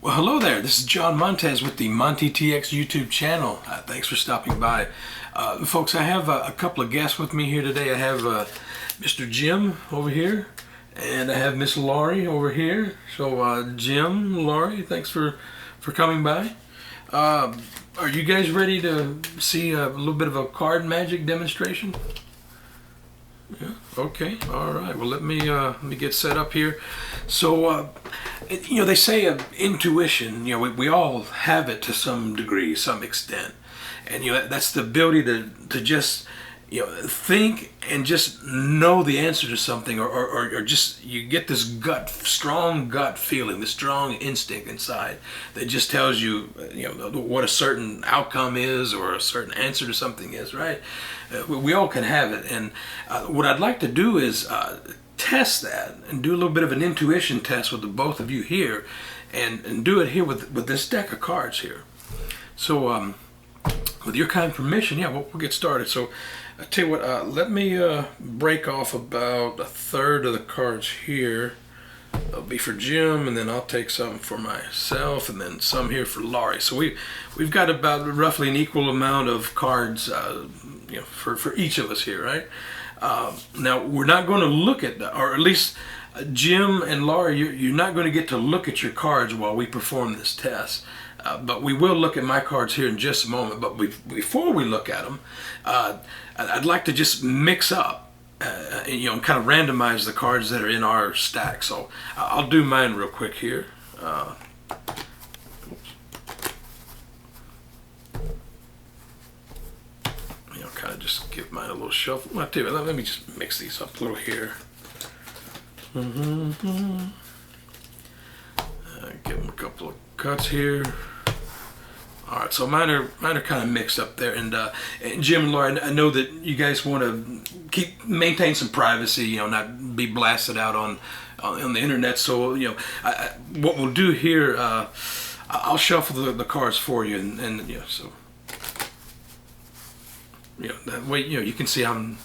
Well, hello there. This is John Montez with the Monty TX YouTube channel. Thanks for stopping by. Folks, I have a couple of guests with me here today. I have Mr. Jim over here, and I have Miss Laurie over here. So, Jim, Laurie, thanks for coming by. Are you guys ready to see a little bit of a card magic demonstration? Yeah. Okay. All right. Well, let me get set up here. So, they say intuition. We all have it to some degree, some extent, and that's the ability to just think and just know the answer to something, or just you get this strong gut feeling, this strong instinct inside that just tells you what a certain outcome is or a certain answer to something is, right? We all can have it, and what I'd like to do is test that and do a little bit of an intuition test with the both of you here, and do it here with this deck of cards here. So with your kind permission, we'll get started. So I tell you what, let me break off about a third of the cards here. That'll be for Jim, and then I'll take some for myself, and then some here for Laurie. So we've got about roughly an equal amount of cards, for each of us here, right? Now we're not going to look at, or at least Jim and Laurie, you're not going to get to look at your cards while we perform this test. But we will look at my cards here in just a moment. But before we look at them, I'd like to just mix up, and kind of randomize the cards that are in our stack. So I'll do mine real quick here. Kind of just give mine a little shuffle. I'll tell you what, let me just mix these up a little here. Give them a couple of cuts here. All right, so mine are kind of mixed up there, and Jim and Laurie, I know that you guys want to maintain some privacy, not be blasted out on the internet. So what we'll do here, I'll shuffle the cards for you, and so that way you can see I'm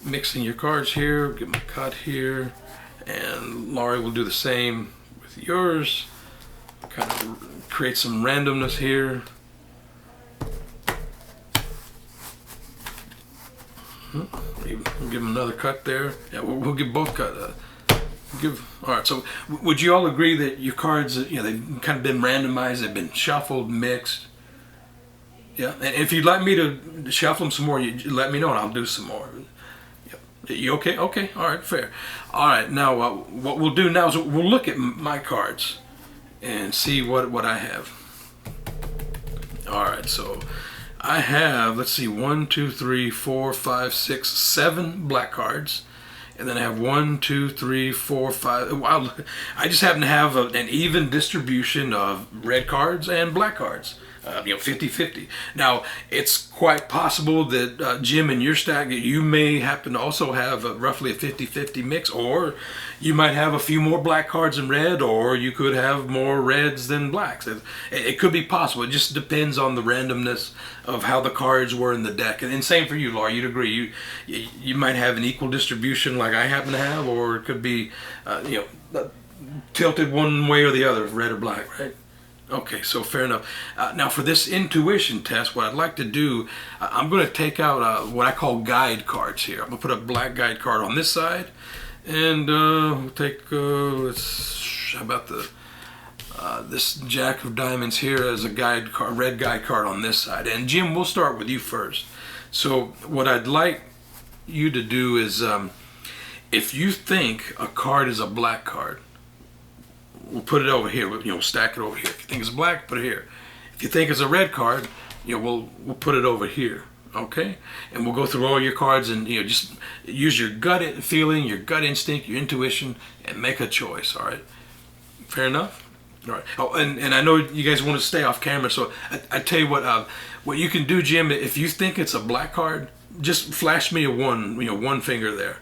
mixing your cards here. Give them a cut here, and Laurie will do the same with yours. Kind of create some randomness here. We'll give them another cut there. Yeah, we'll give both cut. All right. So, would you all agree that your cards, they've kind of been randomized, they've been shuffled, mixed? Yeah. And if you'd like me to shuffle them some more, you let me know, and I'll do some more. You okay? Okay. All right. Fair. All right. Now, what we'll do now is we'll look at my cards and see what I have. All right, so I have, let's see, 1, 2, 3, 4, 5, 6, 7 black cards, and then I have 1, 2, 3, 4, 5. Wow, I just happen to have an even distribution of red cards and black cards. 50-50. Now, it's quite possible that Jim, in your stack, you may happen to also have roughly a 50-50 mix, or you might have a few more black cards than red, or you could have more reds than blacks. It could be possible. It just depends on the randomness of how the cards were in the deck. And same for you, Laura. You'd agree. You might have an equal distribution like I happen to have, or it could be tilted one way or the other, red or black, right? Okay, so fair enough. Now for this intuition test, what I'd like to do, I'm going to take out what I call guide cards here. I'm going to put a black guide card on this side, and we'll take, how about this Jack of Diamonds here as a guide card, red guide card on this side. And Jim, we'll start with you first. So what I'd like you to do is, if you think a card is a black card, we'll put it over here. Stack it over here. If you think it's black, put it here. If you think it's a red card, we'll put it over here. Okay, and we'll go through all your cards, and just use your gut feeling, your gut instinct, your intuition, and make a choice. All right, fair enough. All right. Oh, and I know you guys want to stay off camera, so I tell you what you can do, Jim. If you think it's a black card, just flash me a 1, one finger there.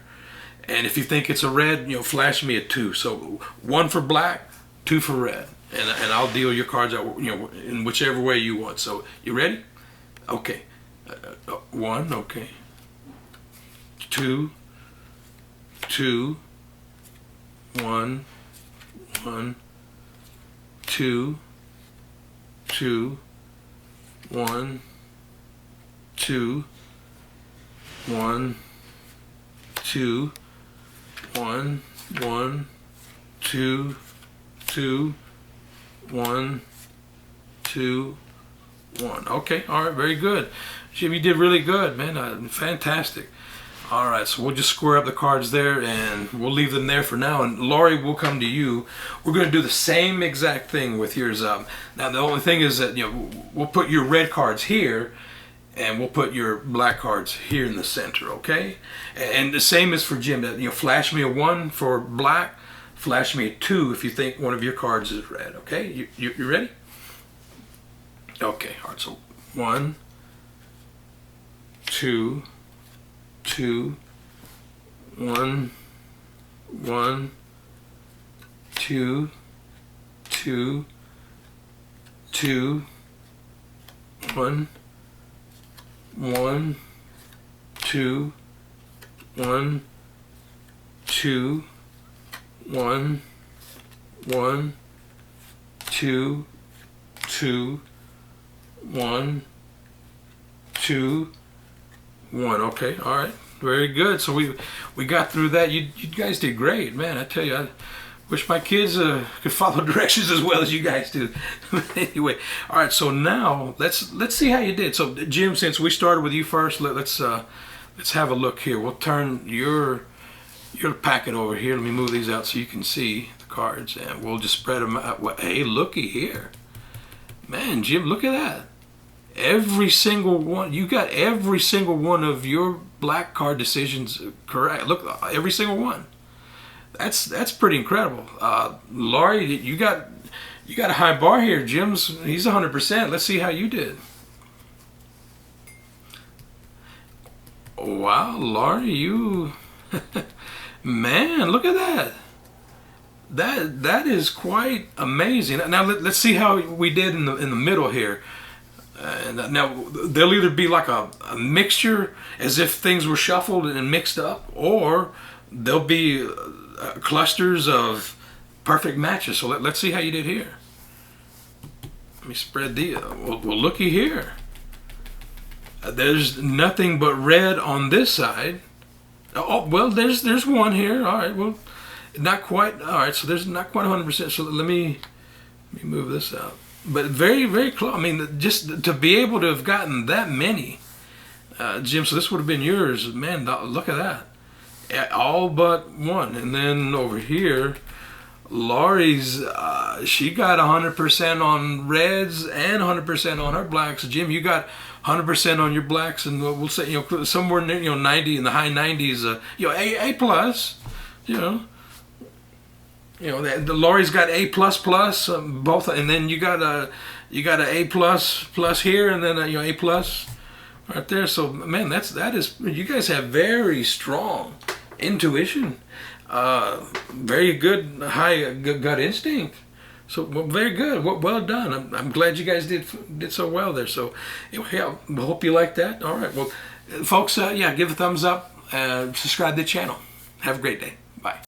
And if you think it's a red, flash me a 2. So 1 for black, 2 for red, and I'll deal your cards out, in whichever way you want. So you ready? Okay. 1, okay. 2, 2, 1, 1, 2, 2, 1, 2, 1, 2, 1, 1, 2, 2, 1, 2, 1. Okay, all right, very good. Jim, you did really good, man. Fantastic. All right, so we'll just square up the cards there, and we'll leave them there for now. And Laurie, we'll come to you. We're going to do the same exact thing with yours. Now, the only thing is that we'll put your red cards here, and we'll put your black cards here in the center. Okay? And the same is for Jim. Flash me a 1 for black. Flash me a 2 if you think one of your cards is red. Okay? You ready? Okay. All right. So 1, 2, 2, 1, 1, 2, 2, 2, 1, 1, 2, 1, 2, 1, 1, 2, 2, 1, 2, 1. Okay, all right, very good. So we got through that. You guys did great, man. I tell you, I wish my kids could follow directions as well as you guys do. Anyway, all right. So now let's see how you did. So Jim, since we started with you first, let's have a look here. We'll turn your packet over here. Let me move these out so you can see the cards, and we'll just spread them out. Hey, looky here, man, Jim, look at that. Every single one, you got every single one of your black card decisions correct. Look, every single one. That's pretty incredible. Laurie, you got a high bar here. Jim's, he's 100%. Let's see how you did. Wow, Laurie, you, man, look at that. That is quite amazing. Now let's see how we did in the middle here. And now there'll either be like a mixture, as if things were shuffled and mixed up, or there'll be clusters of perfect matches. So let's see how you did here. Let me spread the. Well, looky here. There's nothing but red on this side. Oh well, there's one here. All right, well, not quite. All right, so there's not quite 100%. So let me move this out. But very, very close. I mean, just to be able to have gotten that many, Jim, so this would have been yours. Man, look at that. All but one. And then over here, Laurie's, she got 100% on reds and 100% on her blacks. Jim, you got 100% on your blacks, and we'll say, somewhere near, 90, in the high 90s, A plus, the Laurie's got A++, both, and then you got a A++ here, and then A+ right there. So man, that is, you guys have very strong intuition, very good high gut instinct. So very good, well done. I'm glad you guys did so well there. So anyway, I hope you like that. All right, well, folks, give a thumbs up, subscribe to the channel. Have a great day. Bye.